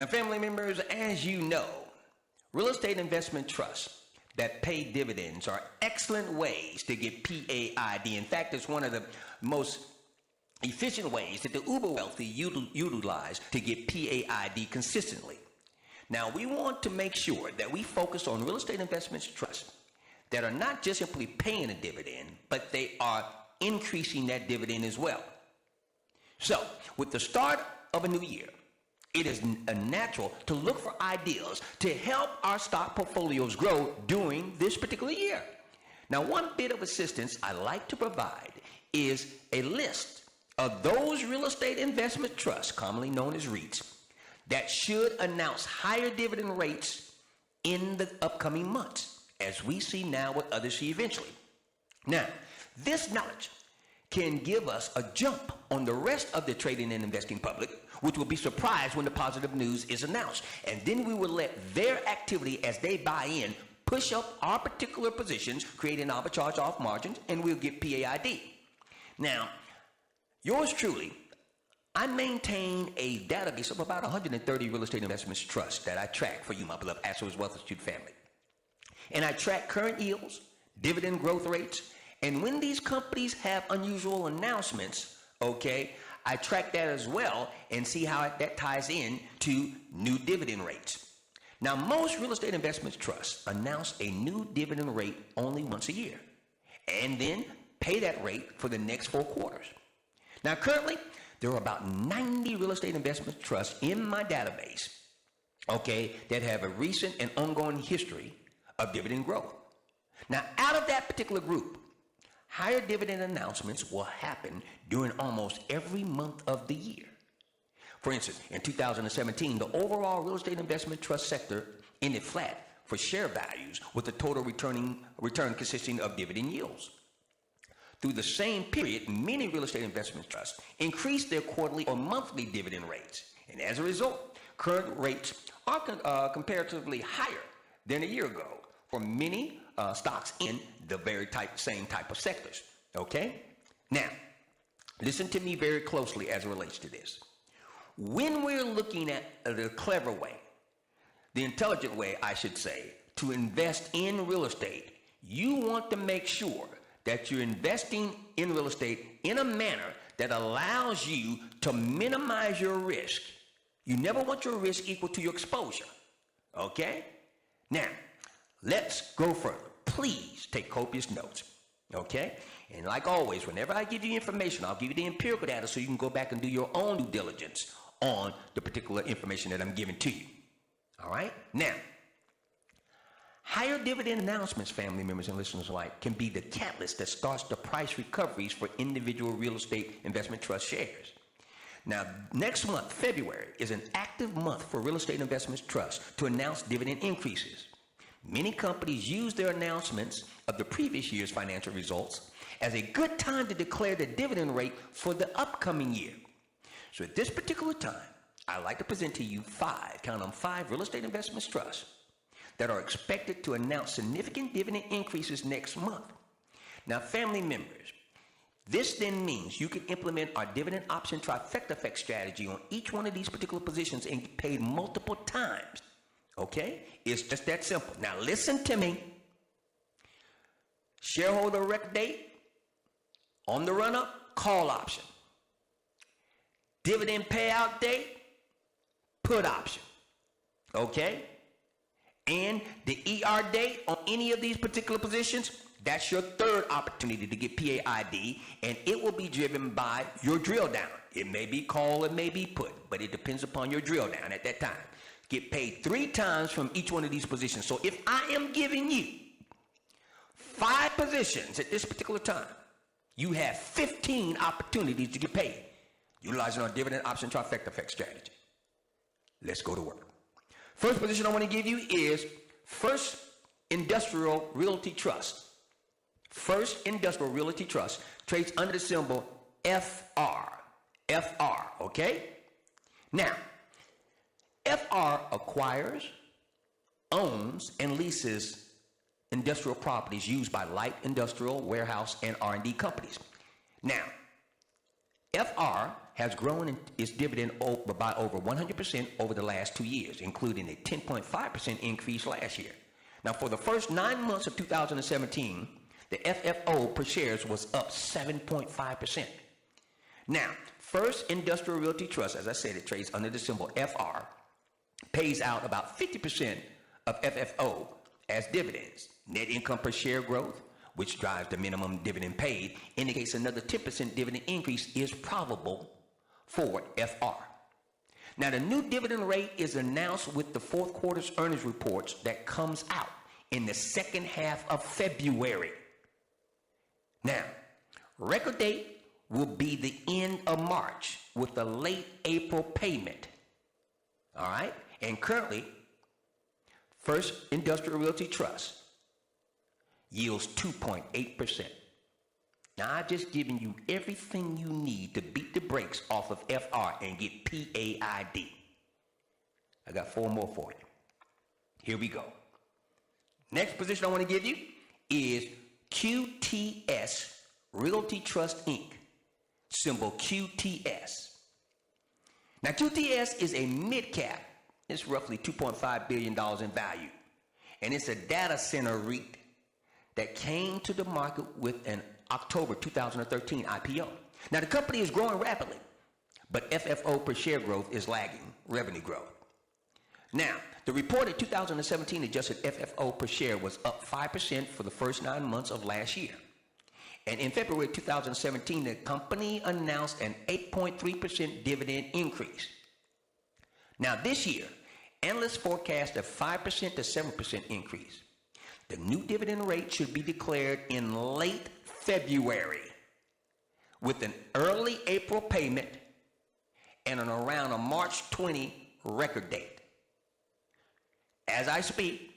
Now, family members, as you know, real estate investment trusts that pay dividends are excellent ways to get PAID. In fact, it's one of the most efficient ways that the uber wealthy utilize to get PAID consistently. Now, we want to make sure that we focus on real estate investment trusts that are not just simply paying a dividend, but they are increasing that dividend as well. So, with the start of a new year, it is natural to look for ideas to help our stock portfolios grow during this particular year. Now, one bit of assistance I like to provide is a list of those real estate investment trusts, commonly known as REITs, that should announce higher dividend rates in the upcoming months, as we see now what others see eventually. Now, this knowledge can give us a jump on the rest of the trading and investing public, which will be surprised when the positive news is announced. And then we will let their activity as they buy in push up our particular positions, creating arbitrage off margins, and we'll get PAID. Now, yours truly, I maintain a database of about 130 real estate investments trusts that I track for you, my beloved ASK THE WIZ Wealth Institute family. And I track current yields, dividend growth rates, and when these companies have unusual announcements, okay, I track that as well and see how that ties in to new dividend rates. Now, most real estate investment trusts announce a new dividend rate only once a year and then pay that rate for the next 4 quarters. Now, currently, there are about 90 real estate investment trusts in my database, okay, that have a recent and ongoing history of dividend growth. Now, out of that particular group, higher dividend announcements will happen during almost every month of the year. For instance, in 2017, the overall real estate investment trust sector ended flat for share values, with the total return consisting of dividend yields. Through the same period, many real estate investment trusts increased their quarterly or monthly dividend rates. And as a result, current rates are comparatively higher than a year ago for many stocks in the same type of sectors. Okay? Now, listen to me very closely as it relates to this. When we're looking at the clever way, the intelligent way, I should say, to invest in real estate, you want to make sure that you're investing in real estate in a manner that allows you to minimize your risk. You never want your risk equal to your exposure. Okay? Now, let's go further. Please take copious notes. Okay? And like always, whenever I give you information, I'll give you the empirical data so you can go back and do your own due diligence on the particular information that I'm giving to you. All right? Now, higher dividend announcements, family members and listeners alike, can be the catalyst that starts the price recoveries for individual real estate investment trust shares. Now, next month, February, is an active month for real estate investment trusts to announce dividend increases. Many companies use their announcements of the previous year's financial results as a good time to declare the dividend rate for the upcoming year. So at this particular time, I'd like to present to you 5 real estate investment trusts that are expected to announce significant dividend increases next month. Now, family members, this then means you can implement our dividend option trifecta effect strategy on each one of these particular positions and get paid multiple times. Okay? It's just that simple. Now, listen to me. Shareholder record date, on the run-up, call option. Dividend payout date, put option. Okay? And the ER date on any of these particular positions, that's your third opportunity to get PAID, and it will be driven by your drill down. It may be call, it may be put, but it depends upon your drill down at that time. Get paid 3 times from each one of these positions. So if I am giving you 5 positions at this particular time, you have 15 opportunities to get paid, utilizing our dividend option trifecta effect strategy. Let's go to work. First position I want to give you is First Industrial Realty Trust. First Industrial Realty Trust trades under the symbol FR. FR, okay? Now, FR acquires, owns, and leases industrial properties used by light industrial, warehouse, and R&D companies. Now, FR has grown its dividend by over 100% over the last 2 years, including a 10.5% increase last year. Now, for the first 9 months of 2017, the FFO per shares was up 7.5%. Now, First Industrial Realty Trust, as I said, it trades under the symbol FR, pays out about 50% of FFO as dividends. Net income per share growth, which drives the minimum dividend paid, indicates another 10% dividend increase is probable for FR. Now, the new dividend rate is announced with the fourth quarter's earnings reports that comes out in the second half of February. Now, record date will be the end of March with the late April payment. All right? And currently, First Industrial Realty Trust yields 2.8%. Now, I've just given you everything you need to beat the brakes off of FR and get PAID. I got 4 more for you. Here we go. Next position I want to give you is QTS Realty Trust Inc., symbol QTS. Now, QTS is a mid-cap. It's roughly $2.5 billion in value. And it's a data center REIT that came to the market with an October 2013 IPO. Now, the company is growing rapidly, but FFO per share growth is lagging revenue growth. Now, the reported 2017 adjusted FFO per share was up 5% for the first 9 months of last year. And in February 2017, the company announced an 8.3% dividend increase. Now, this year, analysts forecast a 5% to 7% increase. The new dividend rate should be declared in late February with an early April payment and an around a March 20 record date. As I speak,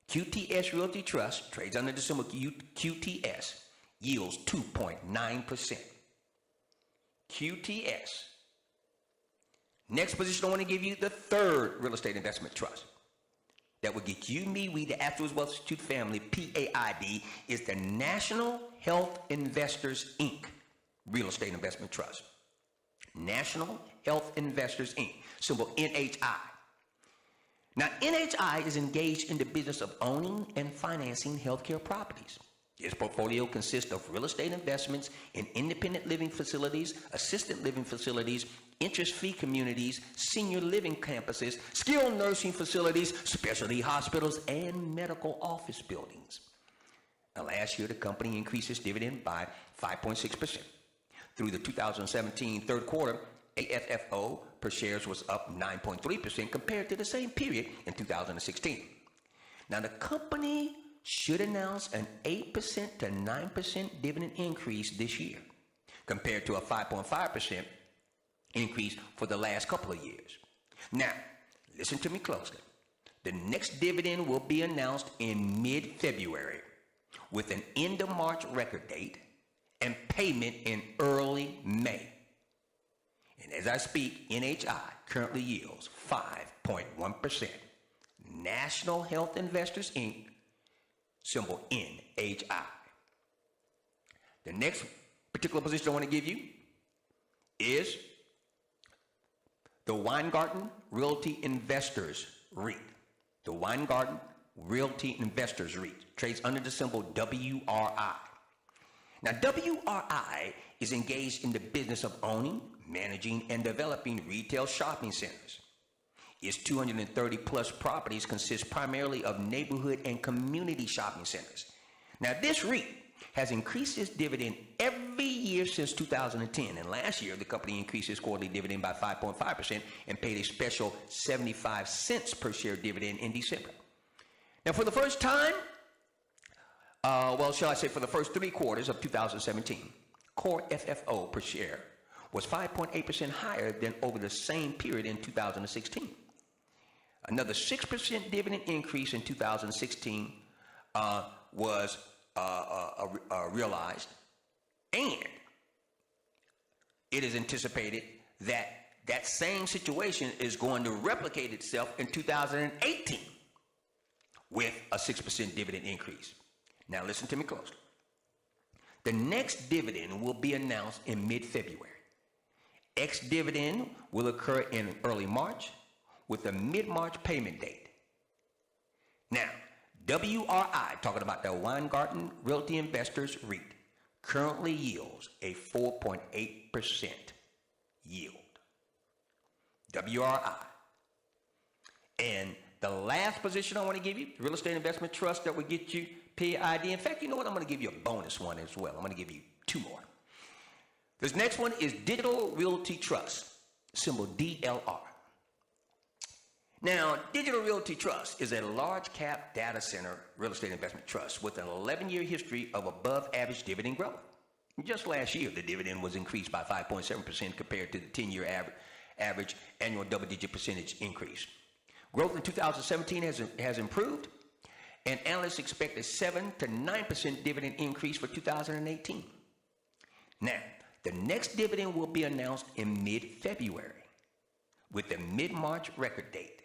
QTS Realty Trust trades under the symbol QTS, yields 2.9%. QTS. Next position, I want to give you the third real estate investment trust that would get you, me, we, the Afterwards Wealth Institute family, PAID, is the National Health Investors, Inc. Real Estate Investment Trust. National Health Investors, Inc., symbol NHI. Now, NHI is engaged in the business of owning and financing healthcare properties. Its portfolio consists of real estate investments in independent living facilities, assisted living facilities, interest-free communities, senior living campuses, skilled nursing facilities, specialty hospitals, and medical office buildings. Now, last year, the company increased its dividend by 5.6%. Through the 2017 third quarter, AFFO per shares was up 9.3% compared to the same period in 2016. Now, the company should announce an 8% to 9% dividend increase this year, compared to a 5.5% increase for the last couple of years. Now, listen to me closely. The next dividend will be announced in mid-February with an end of March record date and payment in early May. And as I speak, NHI currently yields 5.1%. National Health Investors, Inc., symbol NHI. The next particular position I want to give you is the Weingarten Realty Investors REIT. The Weingarten Realty Investors REIT trades under the symbol WRI. Now, WRI is engaged in the business of owning, managing, and developing retail shopping centers. Its 230 plus properties consist primarily of neighborhood and community shopping centers. Now, this REIT has increased its dividend every year since 2010, and last year the company increased its quarterly dividend by 5.5% and paid a special 75 cents per share dividend in December. Now, for the first time, for the first 3 quarters of 2017, core FFO per share was 5.8% higher than over the same period in 2016. Another 6% dividend increase in 2016 was realized, and it is anticipated that that same situation is going to replicate itself in 2018 with a 6% dividend increase. Now listen to me closely. The next dividend will be announced in mid-February Ex-dividend will occur in early March with a mid-March payment date. Now, WRI, talking about the Weingarten Realty Investors REIT, currently yields a 4.8% yield. WRI. And the last position I want to give you, real estate investment trust that will get you PID. In fact, you know what? I'm going to give you a bonus one as well. I'm going to give you two more. This next one is Digital Realty Trust, symbol DLR. Now, Digital Realty Trust is a large cap data center real estate investment trust with an 11-year history of above average dividend growth. Just last year, the dividend was increased by 5.7% compared to the 10-year average annual double-digit percentage increase. Growth in 2017 has improved, and analysts expect a 7 to 9% dividend increase for 2018. Now, the next dividend will be announced in mid-February with a mid-March record date.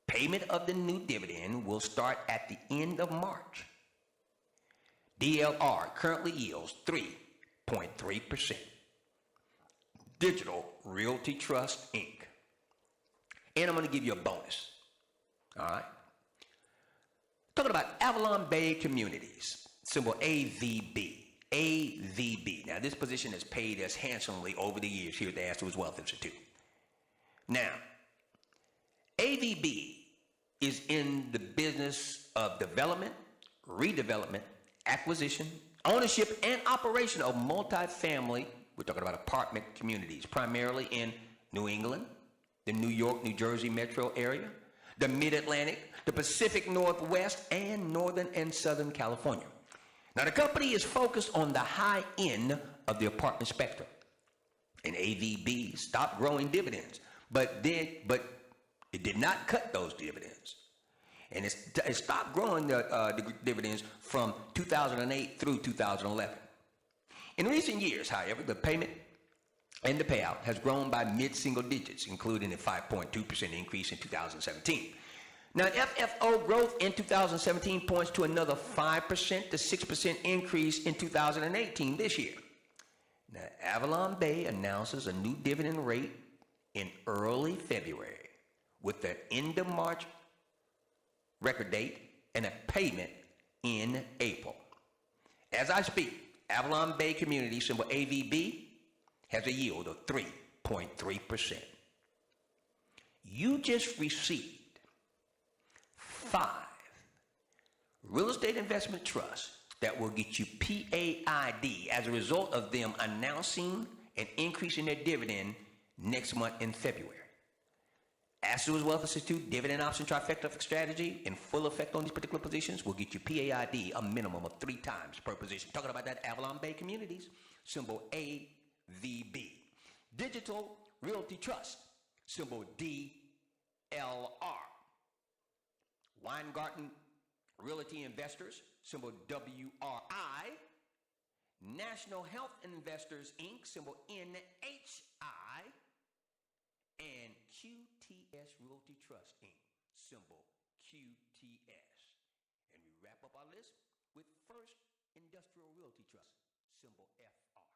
Payment of the new dividend will start at the end of March. DLR currently yields 3.3%. Digital Realty Trust, Inc. And I'm going to give you a bonus. All right. Talking about Avalon Bay Communities, symbol AVB. AVB. Now, this position has paid us handsomely over the years here at the ASK THE WIZ Wealth Institute. Now, AVB is in the business of development, redevelopment, acquisition, ownership, and operation of multifamily, we're talking about apartment communities, primarily in New England, the New York, New Jersey metro area, the Mid-Atlantic, the Pacific Northwest, and Northern and Southern California. Now, the company is focused on the high end of the apartment spectrum. And AVB stopped growing dividends, but it did not cut those dividends. And it stopped growing the dividends from 2008 through 2011. In recent years, however, the payment and the payout has grown by mid-single digits, including a 5.2% increase in 2017. Now, FFO growth in 2017 points to another 5% to 6% increase in 2018 this year. Now, Avalon Bay announces a new dividend rate in early February with the end of March record date and a payment in April. As I speak, Avalon Bay Community, symbol AVB, has a yield of 3.3%. You just received 5 real estate investment trusts that will get you PAID as a result of them announcing an increase in their dividend next month in February. ASK THE WIZ Wealth Institute dividend option trifecta strategy in full effect on these particular positions will get you PAID a minimum of 3 times per position. Talking about that Avalon Bay Communities, symbol AVB. Digital Realty Trust, symbol DLR. Weingarten Realty Investors, symbol WRI. National Health Investors, Inc., symbol NHI. And QTS Realty Trust, Inc., symbol QTS. And we wrap up our list with First Industrial Realty Trust, symbol FR.